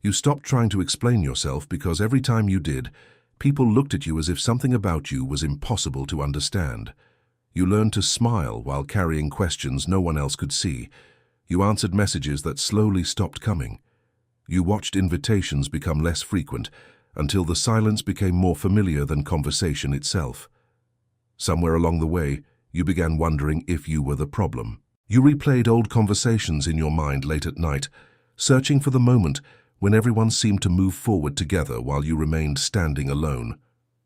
You stopped trying to explain yourself because every time you did, people looked at you as if something about you was impossible to understand. You learned to smile while carrying questions no one else could see. You answered messages that slowly stopped coming. You watched invitations become less frequent until the silence became more familiar than conversation itself. Somewhere along the way, you began wondering if you were the problem. You replayed old conversations in your mind late at night, searching for the moment when everyone seemed to move forward together while you remained standing alone.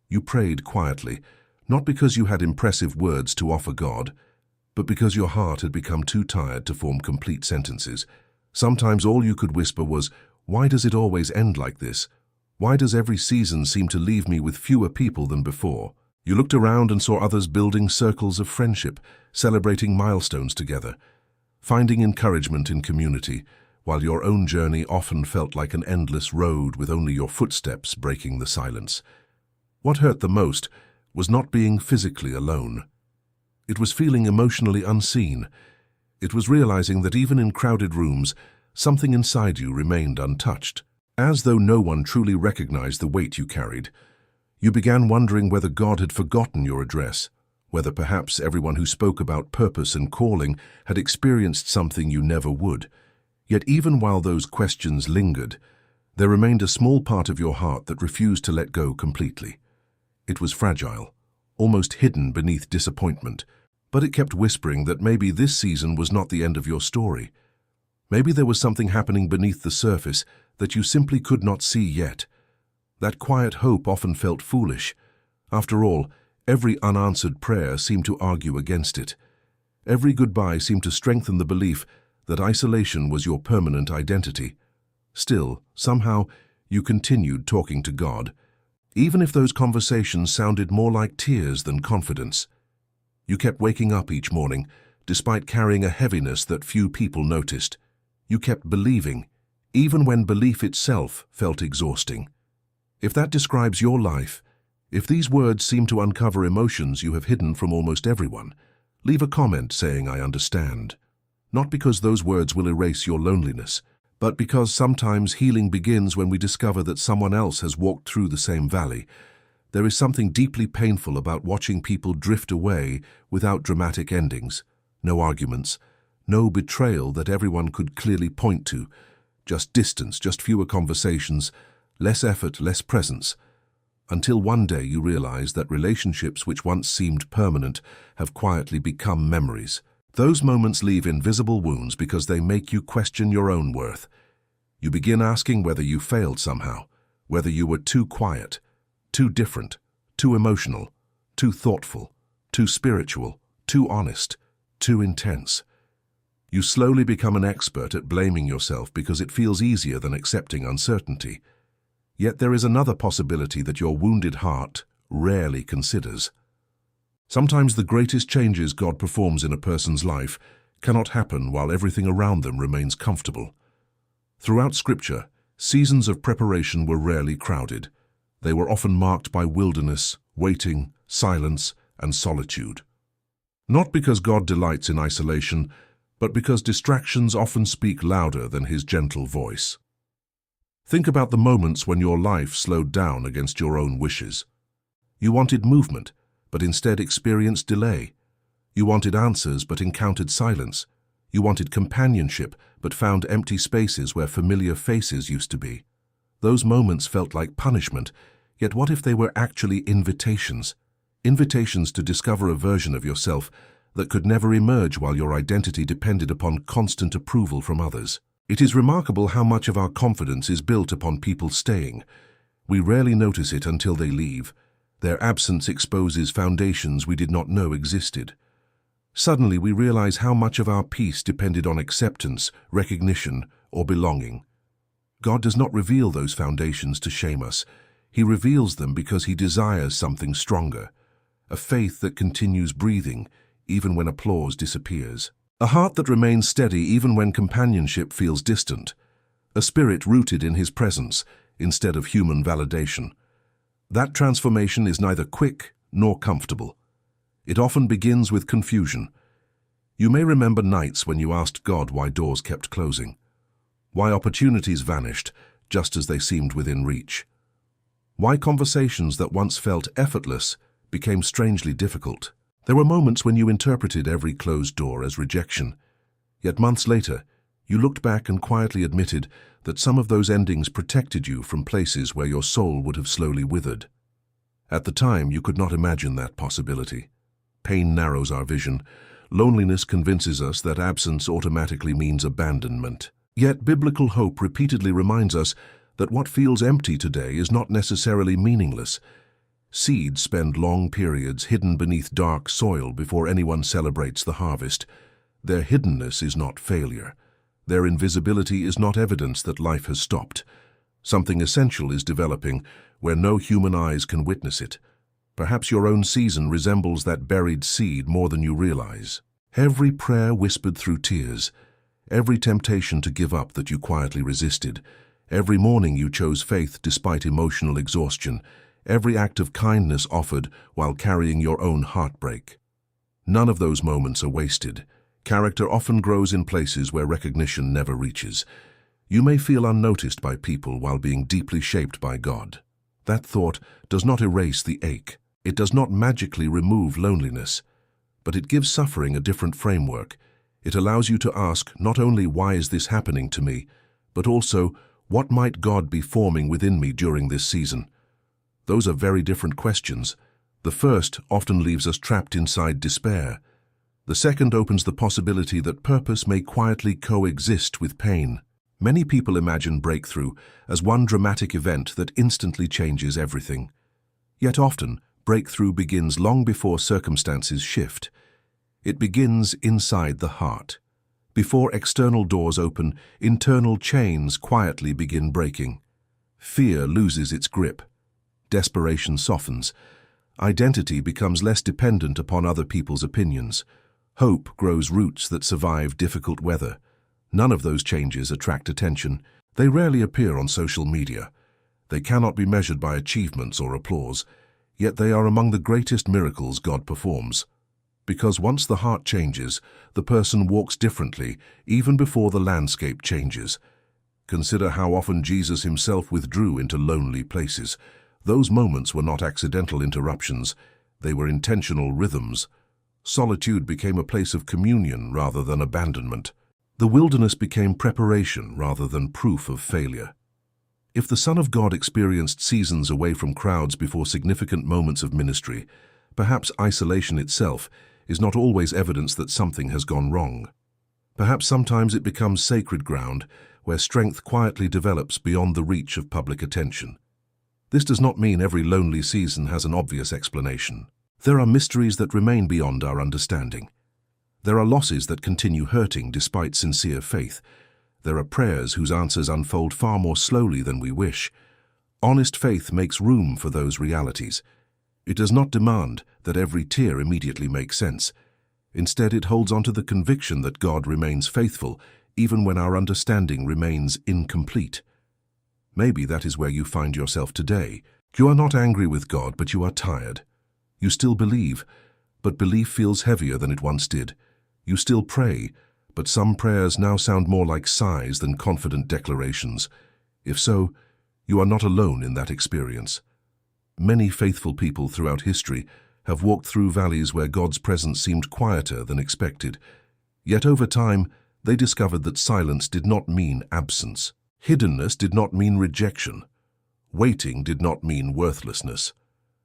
You prayed quietly, not because you had impressive words to offer God, but because your heart had become too tired to form complete sentences. Sometimes all you could whisper was, "Why does it always end like this? Why does every season seem to leave me with fewer people than before?" You looked around and saw others building circles of friendship, celebrating milestones together, finding encouragement in community, while your own journey often felt like an endless road with only your footsteps breaking the silence. What hurt the most was not being physically alone. It was feeling emotionally unseen. It was realizing that even in crowded rooms, something inside you remained untouched. As though no one truly recognized the weight you carried, you began wondering whether God had forgotten your address, whether perhaps everyone who spoke about purpose and calling had experienced something you never would. Yet even while those questions lingered, there remained a small part of your heart that refused to let go completely. It was fragile, almost hidden beneath disappointment, but it kept whispering that maybe this season was not the end of your story. Maybe there was something happening beneath the surface that you simply could not see yet. That quiet hope often felt foolish. After all, every unanswered prayer seemed to argue against it. Every goodbye seemed to strengthen the belief that isolation was your permanent identity. Still, somehow, you continued talking to God, even if those conversations sounded more like tears than confidence. You kept waking up each morning, despite carrying a heaviness that few people noticed. You kept believing, even when belief itself felt exhausting. If that describes your life, if these words seem to uncover emotions you have hidden from almost everyone, leave a comment saying "I understand." Not because those words will erase your loneliness, but because sometimes healing begins when we discover that someone else has walked through the same valley. There is something deeply painful about watching people drift away without dramatic endings, no arguments, no betrayal that everyone could clearly point to, just distance, just fewer conversations, less effort, less presence, until one day you realize that relationships which once seemed permanent have quietly become memories. Those moments leave invisible wounds because they make you question your own worth. You begin asking whether you failed somehow, whether you were too quiet, too different, too emotional, too thoughtful, too spiritual, too honest, too intense. You slowly become an expert at blaming yourself because it feels easier than accepting uncertainty. Yet there is another possibility that your wounded heart rarely considers. Sometimes the greatest changes God performs in a person's life cannot happen while everything around them remains comfortable. Throughout Scripture, seasons of preparation were rarely crowded. They were often marked by wilderness, waiting, silence, and solitude. Not because God delights in isolation, but because distractions often speak louder than His gentle voice. Think about the moments when your life slowed down against your own wishes. You wanted movement, but instead experienced delay. You wanted answers, but encountered silence. You wanted companionship, but found empty spaces where familiar faces used to be. Those moments felt like punishment, yet what if they were actually invitations? Invitations to discover a version of yourself that could never emerge while your identity depended upon constant approval from others. It is remarkable how much of our confidence is built upon people staying. We rarely notice it until they leave. Their absence exposes foundations we did not know existed. Suddenly we realize how much of our peace depended on acceptance, recognition, or belonging. God does not reveal those foundations to shame us. He reveals them because He desires something stronger, a faith that continues breathing even when applause disappears, a heart that remains steady even when companionship feels distant, a spirit rooted in His presence instead of human validation. That transformation is neither quick nor comfortable. It often begins with confusion. You may remember nights when you asked God why doors kept closing, why opportunities vanished just as they seemed within reach. Why conversations that once felt effortless became strangely difficult. There were moments when you interpreted every closed door as rejection, yet months later, you looked back and quietly admitted that some of those endings protected you from places where your soul would have slowly withered. At the time, you could not imagine that possibility. Pain narrows our vision. Loneliness convinces us that absence automatically means abandonment. Yet biblical hope repeatedly reminds us that what feels empty today is not necessarily meaningless. Seeds spend long periods hidden beneath dark soil before anyone celebrates the harvest. Their hiddenness is not failure. Their invisibility is not evidence that life has stopped. Something essential is developing where no human eyes can witness it. Perhaps your own season resembles that buried seed more than you realize. Every prayer whispered through tears, every temptation to give up that you quietly resisted, every morning you chose faith despite emotional exhaustion, every act of kindness offered while carrying your own heartbreak. None of those moments are wasted. Character often grows in places where recognition never reaches. You may feel unnoticed by people while being deeply shaped by God. That thought does not erase the ache. It does not magically remove loneliness, but it gives suffering a different framework. It allows you to ask not only why is this happening to me, but also what might God be forming within me during this season. Those are very different questions. The first often leaves us trapped inside despair. The second opens the possibility that purpose may quietly coexist with pain. Many people imagine breakthrough as one dramatic event that instantly changes everything. Yet often, breakthrough begins long before circumstances shift. It begins inside the heart. Before external doors open, internal chains quietly begin breaking. Fear loses its grip. Desperation softens. Identity becomes less dependent upon other people's opinions. Hope grows roots that survive difficult weather. None of those changes attract attention. They rarely appear on social media. They cannot be measured by achievements or applause, yet they are among the greatest miracles God performs. Because once the heart changes, the person walks differently, even before the landscape changes. Consider how often Jesus himself withdrew into lonely places. Those moments were not accidental interruptions. They were intentional rhythms. Solitude became a place of communion rather than abandonment. The wilderness became preparation rather than proof of failure. If the Son of God experienced seasons away from crowds before significant moments of ministry, perhaps isolation itself is not always evidence that something has gone wrong. Perhaps sometimes it becomes sacred ground where strength quietly develops beyond the reach of public attention. This does not mean every lonely season has an obvious explanation. There are mysteries that remain beyond our understanding. There are losses that continue hurting despite sincere faith. There are prayers whose answers unfold far more slowly than we wish. Honest faith makes room for those realities. It does not demand that every tear immediately makes sense. Instead, it holds on to the conviction that God remains faithful, even when our understanding remains incomplete. Maybe that is where you find yourself today. You are not angry with God, but you are tired. You still believe, but belief feels heavier than it once did. You still pray, but some prayers now sound more like sighs than confident declarations. If so, you are not alone in that experience. Many faithful people throughout history have walked through valleys where God's presence seemed quieter than expected. Yet over time, they discovered that silence did not mean absence. Hiddenness did not mean rejection. Waiting did not mean worthlessness.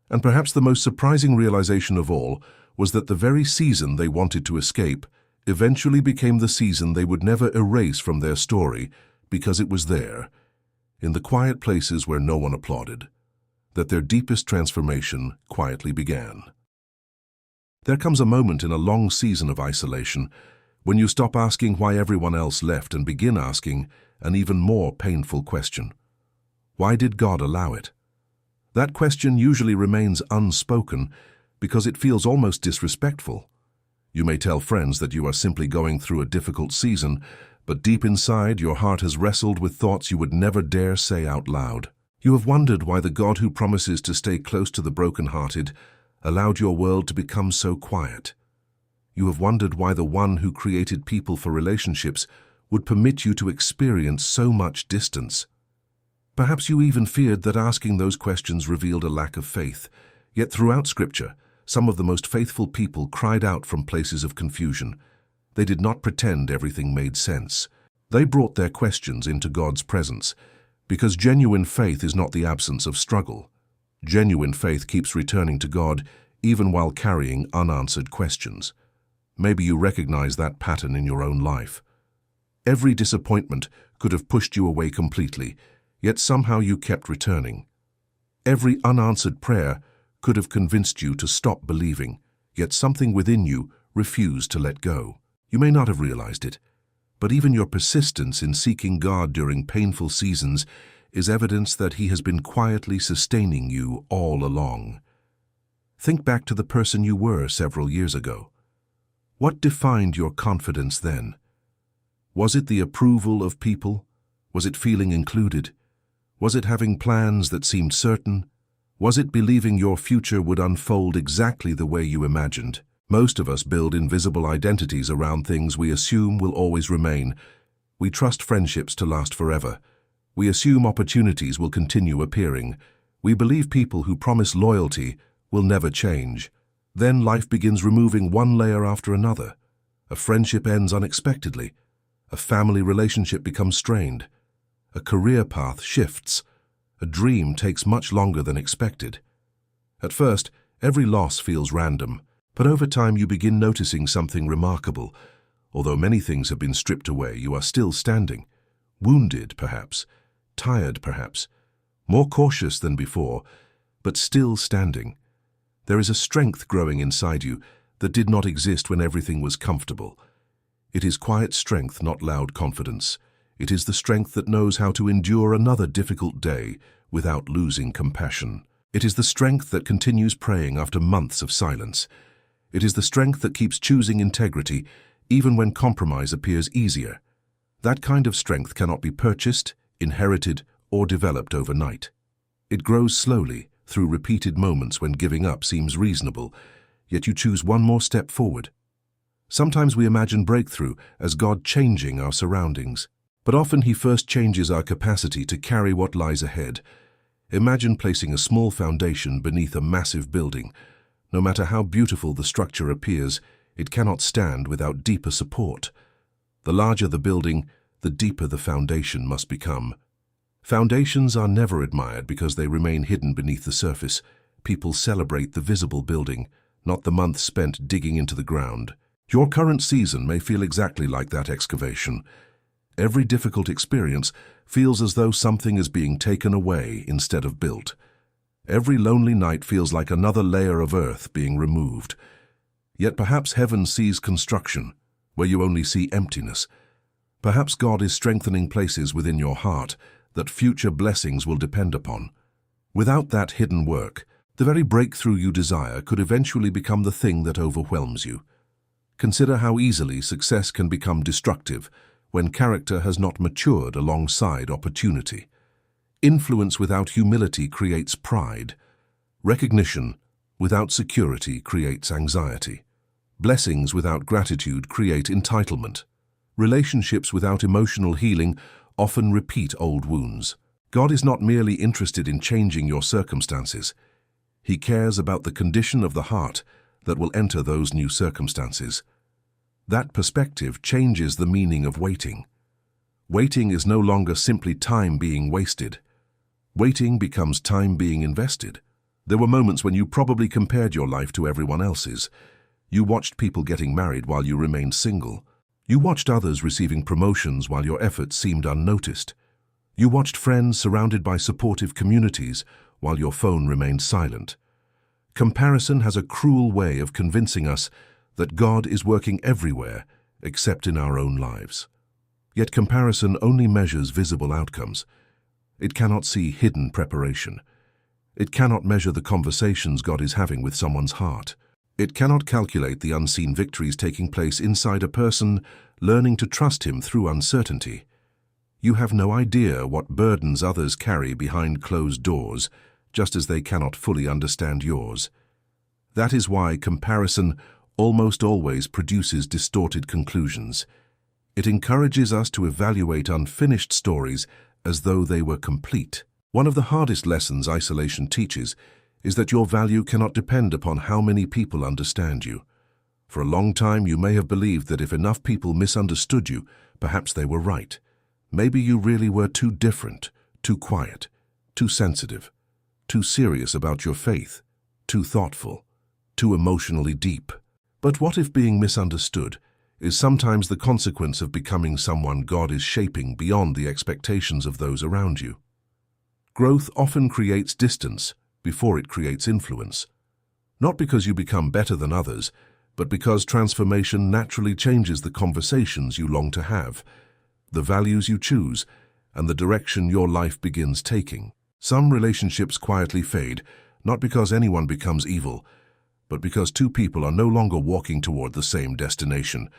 And perhaps the most surprising realization of all was that the very season they wanted to escape eventually became the season they would never erase from their story because it was there, in the quiet places where no one applauded, that their deepest transformation quietly began. There comes a moment in a long season of isolation when you stop asking why everyone else left and begin asking an even more painful question. Why did God allow it? That question usually remains unspoken because it feels almost disrespectful. You may tell friends that you are simply going through a difficult season, but deep inside your heart has wrestled with thoughts you would never dare say out loud. You have wondered why the God who promises to stay close to the brokenhearted allowed your world to become so quiet. You have wondered why the one who created people for relationships would permit you to experience so much distance. Perhaps you even feared that asking those questions revealed a lack of faith. Yet throughout Scripture, some of the most faithful people cried out from places of confusion. They did not pretend everything made sense. They brought their questions into God's presence, because genuine faith is not the absence of struggle. Genuine faith keeps returning to God even while carrying unanswered questions. Maybe you recognize that pattern in your own life. Every disappointment could have pushed you away completely, yet somehow you kept returning. Every unanswered prayer could have convinced you to stop believing, yet something within you refused to let go. You may not have realized it, but even your persistence in seeking God during painful seasons is evidence that He has been quietly sustaining you all along. Think back to the person you were several years ago. What defined your confidence then? Was it the approval of people? Was it feeling included? Was it having plans that seemed certain? Was it believing your future would unfold exactly the way you imagined? Most of us build invisible identities around things we assume will always remain. We trust friendships to last forever. We assume opportunities will continue appearing. We believe people who promise loyalty will never change. Then life begins removing one layer after another. A friendship ends unexpectedly. A family relationship becomes strained. A career path shifts. A dream takes much longer than expected. At first, every loss feels random, but over time you begin noticing something remarkable. Although many things have been stripped away, you are still standing. Wounded, perhaps. Tired, perhaps. More cautious than before, but still standing. There is a strength growing inside you that did not exist when everything was comfortable. It is quiet strength, not loud confidence. It is the strength that knows how to endure another difficult day without losing compassion. It is the strength that continues praying after months of silence. It is the strength that keeps choosing integrity even when compromise appears easier. That kind of strength cannot be purchased, inherited, or developed overnight. It grows slowly through repeated moments when giving up seems reasonable, yet you choose one more step forward. Sometimes we imagine breakthrough as God changing our surroundings, but often He first changes our capacity to carry what lies ahead. Imagine placing a small foundation beneath a massive building. No matter how beautiful the structure appears, it cannot stand without deeper support. The larger the building, the deeper the foundation must become. Foundations are never admired because they remain hidden beneath the surface. People celebrate the visible building, not the months spent digging into the ground. Your current season may feel exactly like that excavation. Every difficult experience feels as though something is being taken away instead of built. Every lonely night feels like another layer of earth being removed. Yet perhaps heaven sees construction, where you only see emptiness. Perhaps God is strengthening places within your heart that future blessings will depend upon. Without that hidden work, the very breakthrough you desire could eventually become the thing that overwhelms you. Consider how easily success can become destructive when character has not matured alongside opportunity. Influence without humility creates pride. Recognition without security creates anxiety. Blessings without gratitude create entitlement. Relationships without emotional healing often repeat old wounds. God is not merely interested in changing your circumstances. He cares about the condition of the heart that will enter those new circumstances. That perspective changes the meaning of waiting. Waiting is no longer simply time being wasted. Waiting becomes time being invested. There were moments when you probably compared your life to everyone else's. You watched people getting married while you remained single. You watched others receiving promotions while your efforts seemed unnoticed. You watched friends surrounded by supportive communities while your phone remained silent. Comparison has a cruel way of convincing us that God is working everywhere except in our own lives. Yet comparison only measures visible outcomes. It cannot see hidden preparation. It cannot measure the conversations God is having with someone's heart. It cannot calculate the unseen victories taking place inside a person learning to trust Him through uncertainty. You have no idea what burdens others carry behind closed doors, just as they cannot fully understand yours. That is why comparison almost always produces distorted conclusions. It encourages us to evaluate unfinished stories as though they were complete. One of the hardest lessons isolation teaches is that your value cannot depend upon how many people understand you. For a long time, you may have believed that if enough people misunderstood you, perhaps they were right. Maybe you really were too different, too quiet, too sensitive, too serious about your faith, too thoughtful, too emotionally deep. But what if being misunderstood is sometimes the consequence of becoming someone God is shaping beyond the expectations of those around you? Growth often creates distance before it creates influence. Not because you become better than others, but because transformation naturally changes the conversations you long to have, the values you choose, and the direction your life begins taking. Some relationships quietly fade, not because anyone becomes evil, but because two people are no longer walking toward the same destination.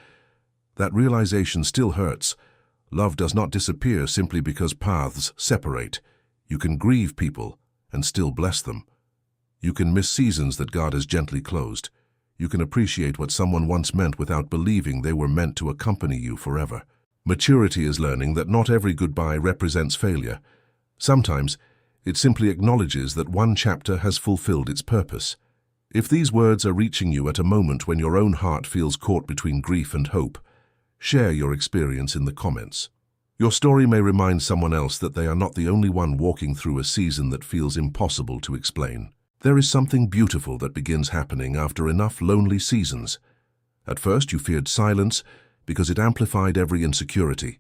That realization still hurts. Love does not disappear simply because paths separate. You can grieve people and still bless them. You can miss seasons that God has gently closed. You can appreciate what someone once meant without believing they were meant to accompany you forever. Maturity is learning that not every goodbye represents failure. Sometimes, it simply acknowledges that one chapter has fulfilled its purpose. If these words are reaching you at a moment when your own heart feels caught between grief and hope, share your experience in the comments. Your story may remind someone else that they are not the only one walking through a season that feels impossible to explain. There is something beautiful that begins happening after enough lonely seasons. At first, you feared silence because it amplified every insecurity.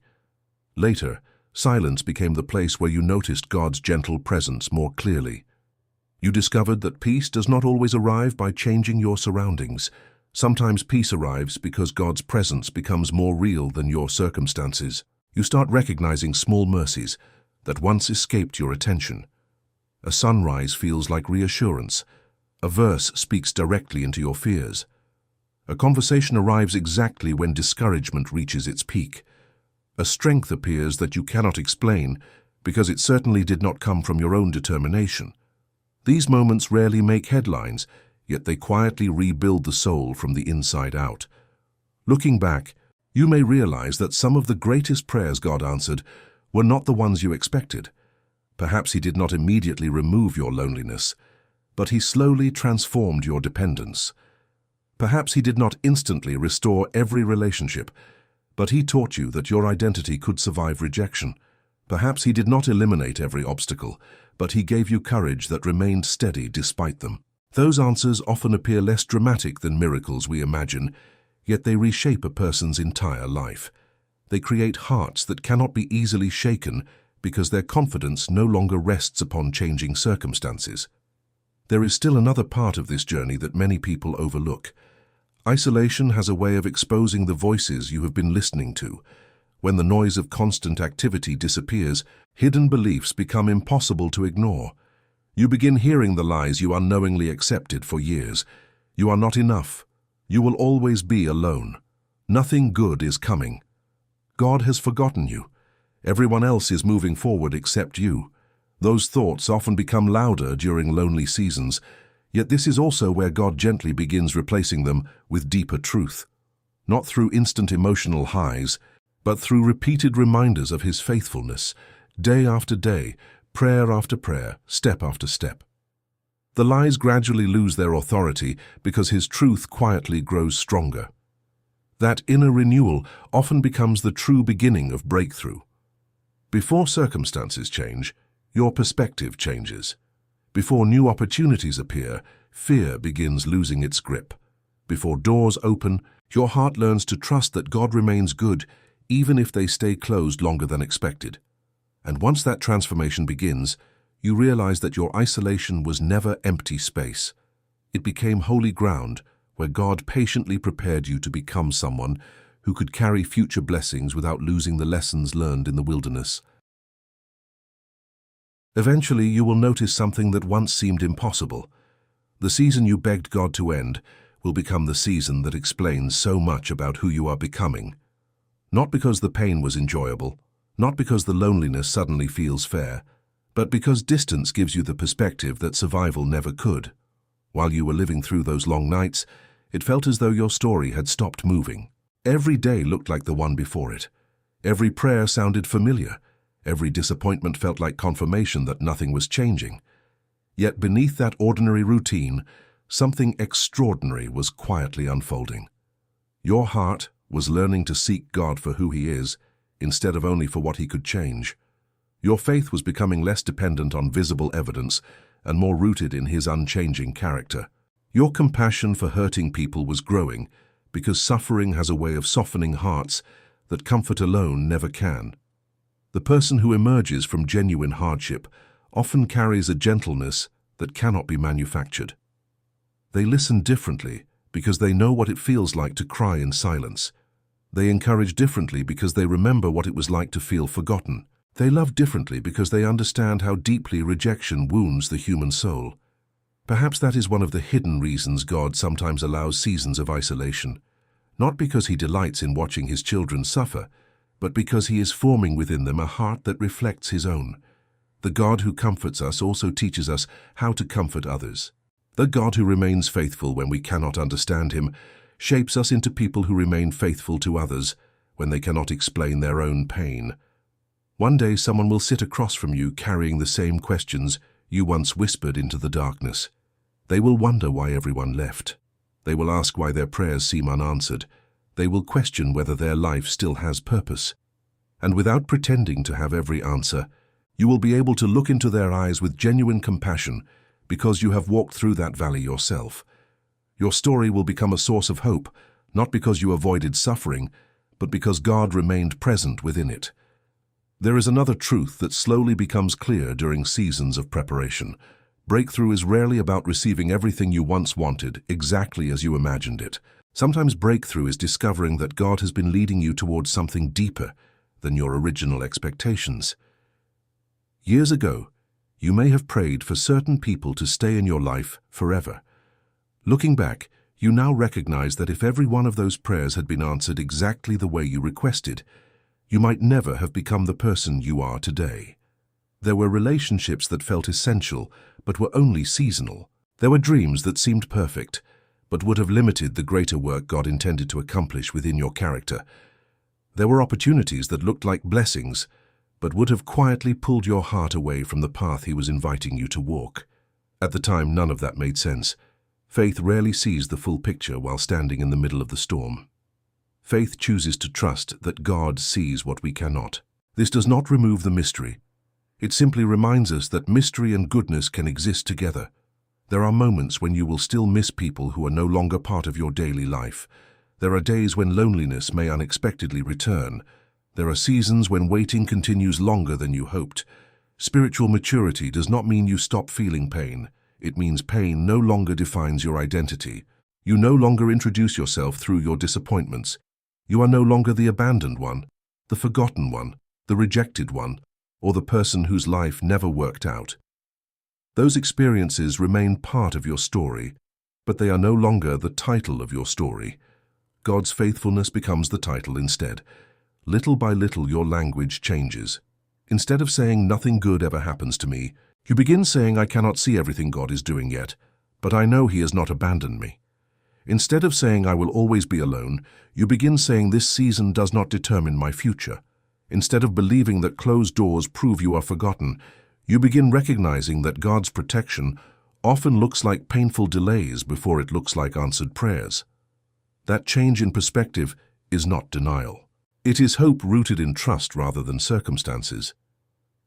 Later, silence became the place where you noticed God's gentle presence more clearly. You discovered that peace does not always arrive by changing your surroundings. Sometimes peace arrives because God's presence becomes more real than your circumstances. You start recognizing small mercies that once escaped your attention. A sunrise feels like reassurance. A verse speaks directly into your fears. A conversation arrives exactly when discouragement reaches its peak. A strength appears that you cannot explain because it certainly did not come from your own determination. These moments rarely make headlines, yet they quietly rebuild the soul from the inside out. Looking back, you may realize that some of the greatest prayers God answered were not the ones you expected. Perhaps He did not immediately remove your loneliness, but He slowly transformed your dependence. Perhaps He did not instantly restore every relationship, but He taught you that your identity could survive rejection. Perhaps He did not eliminate every obstacle, but He gave you courage that remained steady despite them. Those answers often appear less dramatic than miracles we imagine, yet they reshape a person's entire life. They create hearts that cannot be easily shaken because their confidence no longer rests upon changing circumstances. There is still another part of this journey that many people overlook. Isolation has a way of exposing the voices you have been listening to. When the noise of constant activity disappears, hidden beliefs become impossible to ignore. You begin hearing the lies you unknowingly accepted for years. You are not enough. You will always be alone. Nothing good is coming. God has forgotten you. Everyone else is moving forward except you. Those thoughts often become louder during lonely seasons, yet this is also where God gently begins replacing them with deeper truth. Not through instant emotional highs, but through repeated reminders of His faithfulness, day after day, prayer after prayer, step after step. The lies gradually lose their authority because His truth quietly grows stronger. That inner renewal often becomes the true beginning of breakthrough. Before circumstances change, your perspective changes. Before new opportunities appear, fear begins losing its grip. Before doors open, your heart learns to trust that God remains good, even if they stay closed longer than expected. And once that transformation begins, you realize that your isolation was never empty space. It became holy ground where God patiently prepared you to become someone who could carry future blessings without losing the lessons learned in the wilderness. Eventually, you will notice something that once seemed impossible. The season you begged God to end will become the season that explains so much about who you are becoming. Not because the pain was enjoyable, not because the loneliness suddenly feels fair, but because distance gives you the perspective that survival never could. While you were living through those long nights, it felt as though your story had stopped moving. Every day looked like the one before it. Every prayer sounded familiar. Every disappointment felt like confirmation that nothing was changing. Yet beneath that ordinary routine, something extraordinary was quietly unfolding. Your heart was learning to seek God for who He is, instead of only for what He could change. Your faith was becoming less dependent on visible evidence and more rooted in His unchanging character. Your compassion for hurting people was growing, because suffering has a way of softening hearts that comfort alone never can. The person who emerges from genuine hardship often carries a gentleness that cannot be manufactured. They listen differently because they know what it feels like to cry in silence. They encourage differently because they remember what it was like to feel forgotten. They love differently because they understand how deeply rejection wounds the human soul. Perhaps that is one of the hidden reasons God sometimes allows seasons of isolation. Not because He delights in watching His children suffer, but because He is forming within them a heart that reflects His own. The God who comforts us also teaches us how to comfort others. The God who remains faithful when we cannot understand Him shapes us into people who remain faithful to others when they cannot explain their own pain. One day someone will sit across from you carrying the same questions you once whispered into the darkness. They will wonder why everyone left. They will ask why their prayers seem unanswered. They will question whether their life still has purpose. And without pretending to have every answer, you will be able to look into their eyes with genuine compassion because you have walked through that valley yourself. Your story will become a source of hope, not because you avoided suffering, but because God remained present within it. There is another truth that slowly becomes clear during seasons of preparation. Breakthrough is rarely about receiving everything you once wanted exactly as you imagined it. Sometimes breakthrough is discovering that God has been leading you towards something deeper than your original expectations. Years ago, you may have prayed for certain people to stay in your life forever. Looking back, you now recognize that if every one of those prayers had been answered exactly the way you requested, you might never have become the person you are today. There were relationships that felt essential, but were only seasonal. There were dreams that seemed perfect, but would have limited the greater work God intended to accomplish within your character. There were opportunities that looked like blessings, but would have quietly pulled your heart away from the path He was inviting you to walk. At the time, none of that made sense. Faith rarely sees the full picture while standing in the middle of the storm. Faith chooses to trust that God sees what we cannot. This does not remove the mystery. It simply reminds us that mystery and goodness can exist together. There are moments when you will still miss people who are no longer part of your daily life. There are days when loneliness may unexpectedly return. There are seasons when waiting continues longer than you hoped. Spiritual maturity does not mean you stop feeling pain. It means pain no longer defines your identity. You no longer introduce yourself through your disappointments. You are no longer the abandoned one, the forgotten one, the rejected one, or the person whose life never worked out. Those experiences remain part of your story, but they are no longer the title of your story. God's faithfulness becomes the title instead. Little by little, your language changes. Instead of saying, "Nothing good ever happens to me," you begin saying, "I cannot see everything God is doing yet, but I know He has not abandoned me." Instead of saying, "I will always be alone," you begin saying, "This season does not determine my future." Instead of believing that closed doors prove you are forgotten, you begin recognizing that God's protection often looks like painful delays before it looks like answered prayers. That change in perspective is not denial. It is hope rooted in trust rather than circumstances.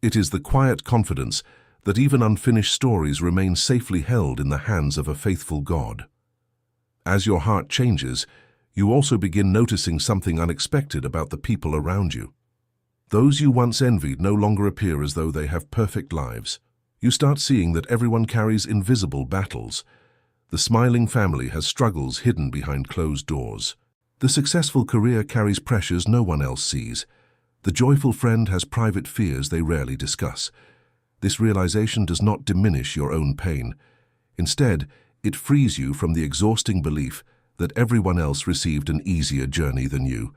It is the quiet confidence that even unfinished stories remain safely held in the hands of a faithful God. As your heart changes, you also begin noticing something unexpected about the people around you. Those you once envied no longer appear as though they have perfect lives. You start seeing that everyone carries invisible battles. The smiling family has struggles hidden behind closed doors. The successful career carries pressures no one else sees. The joyful friend has private fears they rarely discuss. This realization does not diminish your own pain. Instead, it frees you from the exhausting belief that everyone else received an easier journey than you.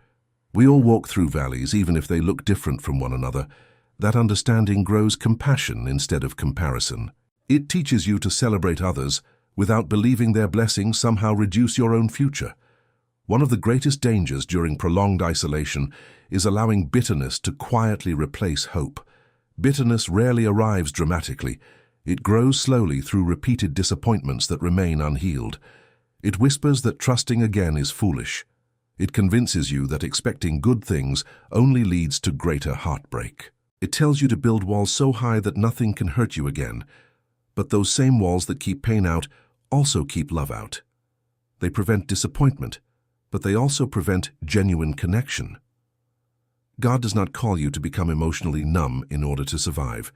We all walk through valleys, even if they look different from one another. That understanding grows compassion instead of comparison. It teaches you to celebrate others without believing their blessings somehow reduce your own future. One of the greatest dangers during prolonged isolation is allowing bitterness to quietly replace hope. Bitterness rarely arrives dramatically. It grows slowly through repeated disappointments that remain unhealed. It whispers that trusting again is foolish. It convinces you that expecting good things only leads to greater heartbreak. It tells you to build walls so high that nothing can hurt you again. But those same walls that keep pain out also keep love out. They prevent disappointment, but they also prevent genuine connection. God does not call you to become emotionally numb in order to survive.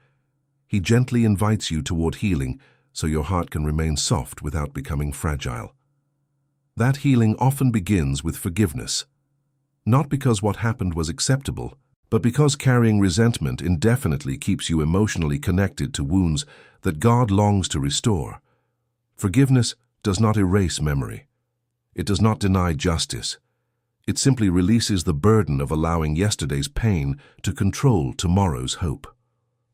He gently invites you toward healing so your heart can remain soft without becoming fragile. That healing often begins with forgiveness, not because what happened was acceptable, but because carrying resentment indefinitely keeps you emotionally connected to wounds that God longs to restore. Forgiveness does not erase memory. It does not deny justice. It simply releases the burden of allowing yesterday's pain to control tomorrow's hope.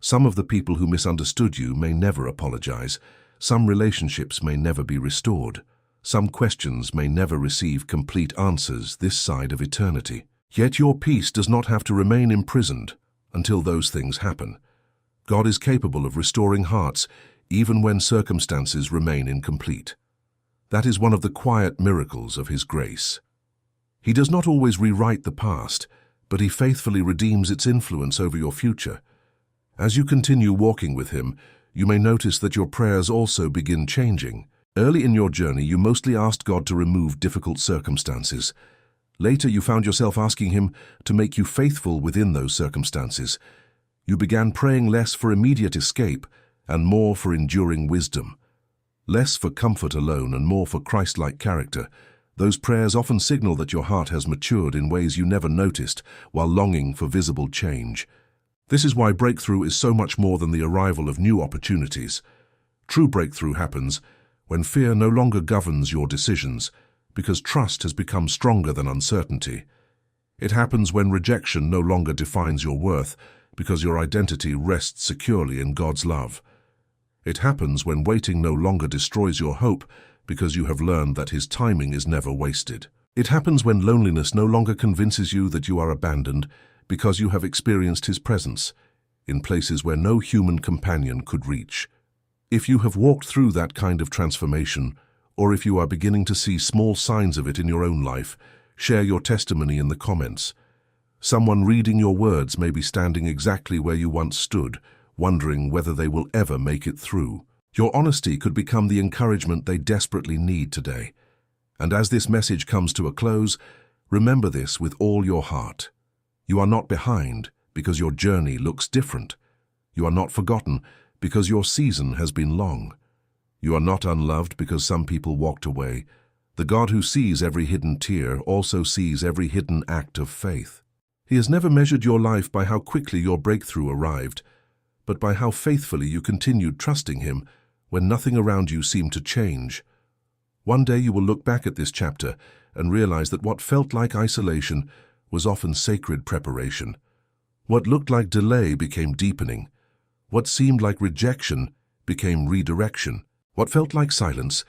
Some of the people who misunderstood you may never apologize. Some relationships may never be restored. Some questions may never receive complete answers this side of eternity. Yet your peace does not have to remain imprisoned until those things happen. God is capable of restoring hearts even when circumstances remain incomplete. That is one of the quiet miracles of His grace. He does not always rewrite the past, but He faithfully redeems its influence over your future. As you continue walking with Him, you may notice that your prayers also begin changing. Early in your journey, you mostly asked God to remove difficult circumstances. Later, you found yourself asking Him to make you faithful within those circumstances. You began praying less for immediate escape and more for enduring wisdom. Less for comfort alone and more for Christ-like character. Those prayers often signal that your heart has matured in ways you never noticed while longing for visible change. This is why breakthrough is so much more than the arrival of new opportunities. True breakthrough happens when fear no longer governs your decisions, because trust has become stronger than uncertainty. It happens when rejection no longer defines your worth, because your identity rests securely in God's love. It happens when waiting no longer destroys your hope, because you have learned that His timing is never wasted. It happens when loneliness no longer convinces you that you are abandoned, because you have experienced His presence in places where no human companion could reach. If you have walked through that kind of transformation, or if you are beginning to see small signs of it in your own life, share your testimony in the comments. Someone reading your words may be standing exactly where you once stood, wondering whether they will ever make it through. Your honesty could become the encouragement they desperately need today. And as this message comes to a close, remember this with all your heart. You are not behind because your journey looks different. You are not forgotten because your season has been long. You are not unloved because some people walked away. The God who sees every hidden tear also sees every hidden act of faith. He has never measured your life by how quickly your breakthrough arrived, but by how faithfully you continued trusting Him when nothing around you seemed to change. One day you will look back at this chapter and realize that what felt like isolation was often sacred preparation. What looked like delay became deepening. What seemed like rejection became redirection. What felt like silence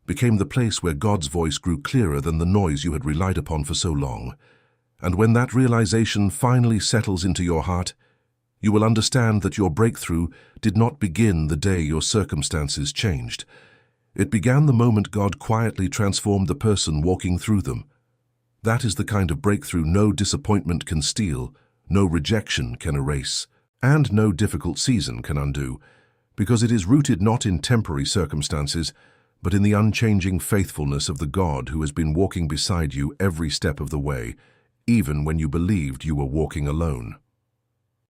became the place where God's voice grew clearer than the noise you had relied upon for so long. And when that realization finally settles into your heart, you will understand that your breakthrough did not begin the day your circumstances changed. It began the moment God quietly transformed the person walking through them. That is the kind of breakthrough no disappointment can steal, no rejection can erase, and no difficult season can undo, because it is rooted not in temporary circumstances, but in the unchanging faithfulness of the God who has been walking beside you every step of the way, even when you believed you were walking alone.